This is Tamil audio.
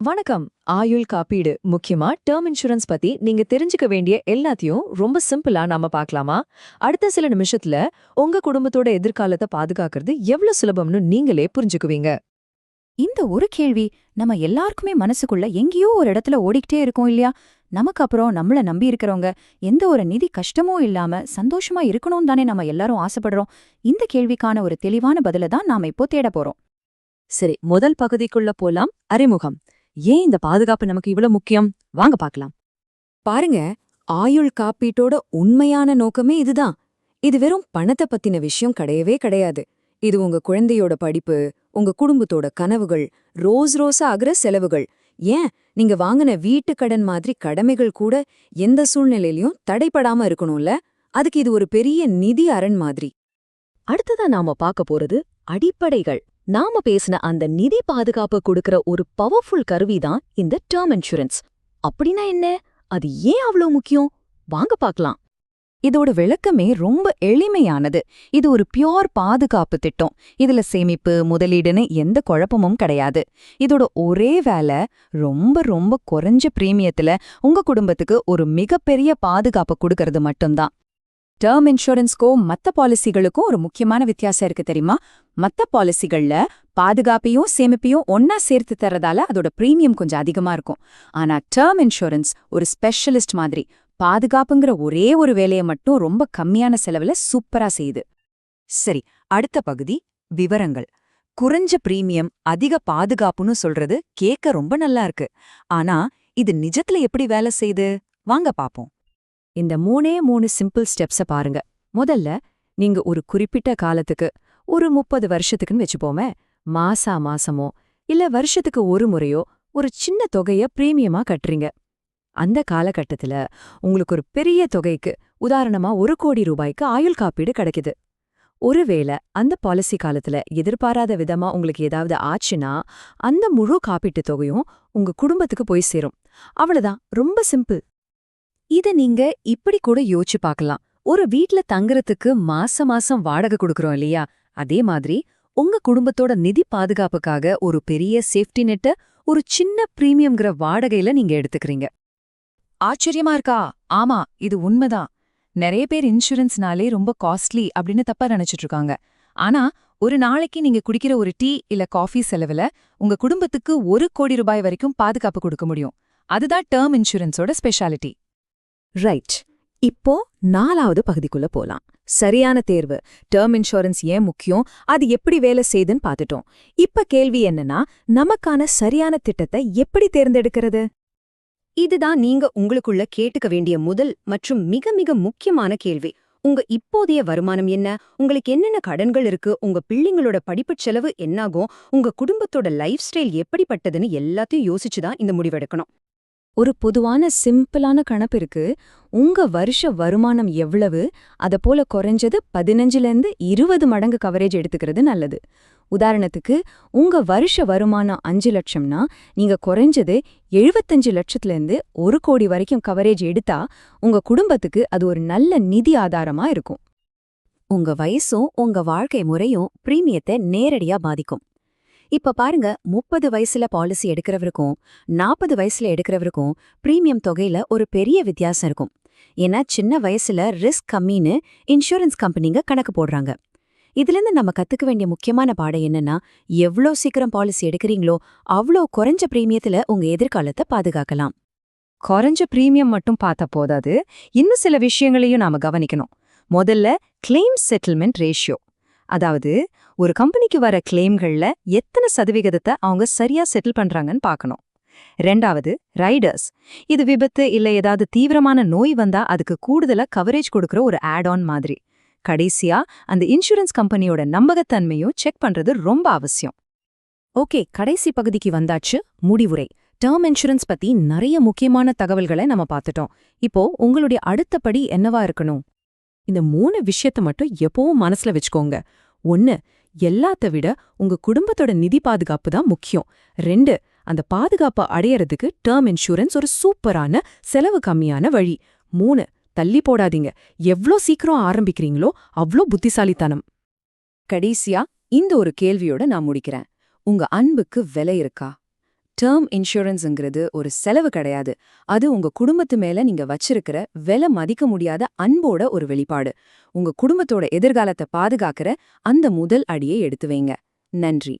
வணக்கம். ஆயுள் காப்பீடு முக்கியமா டேர்ம் இன்சூரன்ஸ் பத்தி நீங்க தெரிஞ்சுக்க வேண்டிய எல்லாத்தையும் ரொம்ப சிம்பிளா நாம பார்க்கலாமா? அடுத்த சில நிமிஷத்துல உங்க குடும்பத்தோட எதிர்காலத்தை பாதுகாக்கிறது எவ்வளவு சுலபம்னு நீங்களே புரிஞ்சுக்குவீங்க. இந்த ஒரு கேள்வி நம்ம எல்லாருக்குமே மனசுக்குள்ள எங்கேயோ ஒரு இடத்துல ஓடிக்கிட்டே இருக்கோம் இல்லையா? நமக்கு அப்புறம் நம்மள நம்பி இருக்கிறவங்க எந்த ஒரு நிதி கஷ்டமும் இல்லாம சந்தோஷமா இருக்கணும் தானே நம்ம எல்லாரும் ஆசைப்படுறோம். இந்த கேள்விக்கான ஒரு தெளிவான பதில தான் நாம இப்போ தேட போறோம். சரி, முதல் பகுதிக்குள்ள போலாம். அறிமுகம். ஏன் இந்த பாதுகாப்பு நமக்கு இவ்வளவு முக்கியம்? வாங்க பார்க்கலாம். பாருங்க, ஆயுள் காப்பீட்டோட உண்மையான நோக்கமே இதுதான். இது வெறும் பணத்தை பத்தின விஷயம் கிடையவே கிடையாது. இது உங்க குழந்தையோட படிப்பு, உங்க குடும்பத்தோட கனவுகள், ரோஸா ஆகுற செலவுகள், ஏன் நீங்க வாங்கின வீட்டு கடன் மாதிரி கடமைகள் கூட எந்த சூழ்நிலையிலயும் தடைப்படாம இருக்கணும்ல. அதுக்கு இது ஒரு பெரிய நிதி அரண் மாதிரி. அடுத்ததா நாம பார்க்க போறது அடிப்படைகள். நாம பேசின அந்த நிதி பாதுகாப்பு கொடுக்கிற ஒரு பவர்ஃபுல் கருவிதான் இந்த டேர்ம் இன்சூரன்ஸ். அப்படின்னா என்ன? அது ஏன் அவ்வளவு முக்கியம்? வாங்க பார்க்கலாம். இதோட விளக்கமே ரொம்ப எளிமையானது. இது ஒரு பியோர் பாதுகாப்பு திட்டம். இதுல சேமிப்பு, முதலீடுன்னு எந்த குழப்பமும் கிடையாது. இதோட ஒரே வேலை ரொம்ப ரொம்ப குறைஞ்ச பிரீமியத்துல உங்க குடும்பத்துக்கு ஒரு மிகப்பெரிய பாதுகாப்பு கொடுக்கறது மட்டும்தான். டேர்ம் இன்சூரன்ஸ்க்கும் மத்த பாலிசிகளுக்கும் ஒரு முக்கியமான வித்தியாசம் இருக்கு தெரியுமா? மத்த பாலிசிகள்ல பாதுகாப்பையும் சேமிப்பையும் ஒன்னா சேர்த்து தரதால அதோட பிரீமியம் கொஞ்சம் அதிகமா இருக்கும். ஆனா டேர்ம் இன்சூரன்ஸ் ஒரு ஸ்பெஷலிஸ்ட் மாதிரி பாதுகாப்புங்கிற ஒரே ஒரு வேலையை மட்டும் ரொம்ப கம்மியான செலவுல சூப்பரா செய்யுது. சரி, அடுத்த பகுதி விவரங்கள். குறைஞ்ச பிரீமியம், அதிக பாதுகாப்புன்னு சொல்றது கேட்க ரொம்ப நல்லா இருக்கு. ஆனா இது நிஜத்துல எப்படி வேலை செய்யுது? வாங்க பாப்போம். இந்த மூணே சிம்பிள் ஸ்டெப்ஸ பாருங்க. முதல்ல, நீங்க ஒரு குறிப்பிட்ட காலத்துக்கு, ஒரு 30 வருஷத்துக்குன்னு வச்சுப்போமே, மாசமோ இல்ல வருஷத்துக்கு ஒரு முறையோ ஒரு சின்ன தொகைய பிரீமியமா கட்டுறீங்க. அந்த காலகட்டத்துல உங்களுக்கு ஒரு பெரிய தொகைக்கு, உதாரணமா 1 கோடி ரூபாய்க்கு ஆயுள் காப்பீடு கிடைக்குது. ஒருவேளை அந்த பாலிசி காலத்துல எதிர்பாராத விதமா உங்களுக்கு ஏதாவது ஆச்சுன்னா, அந்த முழு காப்பீட்டு தொகையும் உங்க குடும்பத்துக்கு போய் சேரும். அவ்வளவுதான், ரொம்ப சிம்பிள். இத நீங்க இப்படி கூட யோசிச்சு பார்க்கலாம். ஒரு வீட்ல தங்குறதுக்கு மாசம் வாடகை கொடுக்கறோம் இல்லையா? அதே மாதிரி உங்க குடும்பத்தோட நிதி பாதுகாப்புக்காக ஒரு பெரிய சேஃப்டி நெட்ட ஒரு சின்ன பிரீமியம்ங்கிற வாடகையில நீங்க எடுத்துக்கிறீங்க. ஆச்சரியமா இருக்கா? ஆமா, இது உண்மைதான். நிறைய பேர் இன்சூரன்ஸ்னாலே ரொம்ப காஸ்ட்லி அப்படின்னு தப்பா நினைச்சிட்டு இருக்காங்க. ஆனா ஒரு நாளைக்கு நீங்க குடிக்கிற ஒரு டீ இல்ல காஃபி செலவுல உங்க குடும்பத்துக்கு 1 கோடி ரூபாய் வரைக்கும் பாதுகாப்பு கொடுக்க முடியும். அதுதான் டேர்ம் இன்சூரன்ஸோட ஸ்பெஷாலிட்டி. ரைட். இப்போ 4வது பகுதிக்குள்ள போலாம். சரியான தேர்வு. டேர்ம் இன்சூரன்ஸ் ஏன் முக்கியம், அது எப்படி வேலை செய்யுதுன்னு பார்த்துட்டோம். இப்ப கேள்வி என்னன்னா, நமக்கான சரியான திட்டத்தை எப்படி தேர்ந்தெடுக்கிறது? இதுதான் நீங்க உங்களுக்குள்ள கேட்டுக்க வேண்டிய முதல் மற்றும் மிக மிக முக்கியமான கேள்வி. உங்க இப்போதைய வருமானம் என்ன? உங்களுக்கு என்னென்ன கடன்கள் இருக்கு? உங்க பிள்ளைங்களோட படிப்புச் செலவு என்னாகும்? உங்க குடும்பத்தோட லைஃப் ஸ்டைல் எப்படிப்பட்டதுன்னு எல்லாத்தையும் யோசிச்சுதான் இந்த முடிவெடுக்கணும். ஒரு பொதுவான சிம்பிளான கணக்கு இருக்கு. உங்க வருஷ வருமானம் எவ்வளவு, அத போல குறைஞ்சது 15லேருந்து 20 மடங்கு கவரேஜ் எடுத்துக்கிறது நல்லது. உதாரணத்துக்கு, உங்க வருஷ வருமானம் 5 லட்சம்னா நீங்க குறைஞ்சது 75 லட்சத்திலேருந்து 1 கோடி வரைக்கும் கவரேஜ் எடுத்தா உங்க குடும்பத்துக்கு அது ஒரு நல்ல நிதி ஆதாரமா இருக்கும். உங்க வயசும் உங்க வாழ்க்கை முறையும் பிரீமியத்தை நேரடியா பாதிக்கும். இப்ப பாருங்க, 30 வயசுல பாலிசி எடுக்கிறவருக்கும் 40 வயசுல எடுக்கிறவருக்கும் பிரீமியம் தொகையில ஒரு பெரிய வித்தியாசம் இருக்கும். ஏன்னா சின்ன வயசுல ரிஸ்க் கம்மின்னு இன்சூரன்ஸ் கம்பெனிங்க கணக்கு போடுறாங்க. இதுலேருந்து நம்ம கத்துக்க வேண்டிய முக்கியமான பாடம் என்னன்னா, எவ்வளோ சீக்கிரம் பாலிசி எடுக்கிறீங்களோ அவ்வளோ குறைஞ்ச பிரீமியத்துல உங்க எதிர்காலத்தை பாதுகாக்கலாம். குறைஞ்ச பிரீமியம் மட்டும் பார்த்தா போதாது, இன்னும் சில விஷயங்களையும் நாம கவனிக்கணும். முதல்ல, கிளைம் செட்டில்மெண்ட் ரேஷியோ. அதாவது ஒரு கம்பெனிக்கு வர கிளைம்கள்ல எத்தனை சதவிகிதத்தை அவங்க சரியா செட்டில் பண்றாங்கன்னு பார்க்கணும். 2வது, ரைடர்ஸ். இது விபத்து இல்ல ஏதாவது தீவிரமான நோய் வந்தா அதுக்கு கூடுதலா கவரேஜ் கொடுக்கற ஒரு ஆட் ஆன் மாதிரி. கடைசியா, அந்த இன்சூரன்ஸ் கம்பெனியோட நம்பகத்தன்மையும் செக் பண்றது ரொம்ப அவசியம். ஓகே, கடைசி பகுதிக்கு வந்தாச்சு, முடிவுரை. டேர்ம் இன்சூரன்ஸ் பத்தி நிறைய முக்கியமான தகவல்களை நம்ம பார்த்துட்டோம். இப்போ உங்களுடைய அடுத்த படி என்னவா இருக்கணும்? இந்த 3 விஷயத்த மட்டும் எப்பவும் மனசுல வச்சுக்கோங்க. 1, எல்லாத்த விட உங்க குடும்பத்தோட நிதி பாதுகாப்பு தான் முக்கியம். 2, அந்த பாதுகாப்பை அடையறதுக்கு டேர்ம் இன்சூரன்ஸ் ஒரு சூப்பரான செலவு கம்மியான வழி. 3, தள்ளி போடாதீங்க. எவ்ளோ சீக்கிரம் ஆரம்பிக்கிறீங்களோ அவ்ளோ புத்திசாலித்தனம். கடைசியா இந்த ஒரு கேள்வியோட நான் முடிக்கிறேன். உங்க அன்புக்கு விலை இருக்கா? டேர்ம் இன்சூரன்ஸ்ங்கிறது ஒரு செலவு கிடையாது. அது உங்க குடும்பத்து மேல நீங்க வச்சிருக்கிற விலை மதிக்க முடியாத அன்போட ஒரு வெளிப்பாடு. உங்க குடும்பத்தோட எதிர்காலத்தை பாதுகாக்கிற அந்த முதல் அடியை எடுத்து வைங்க. நன்றி.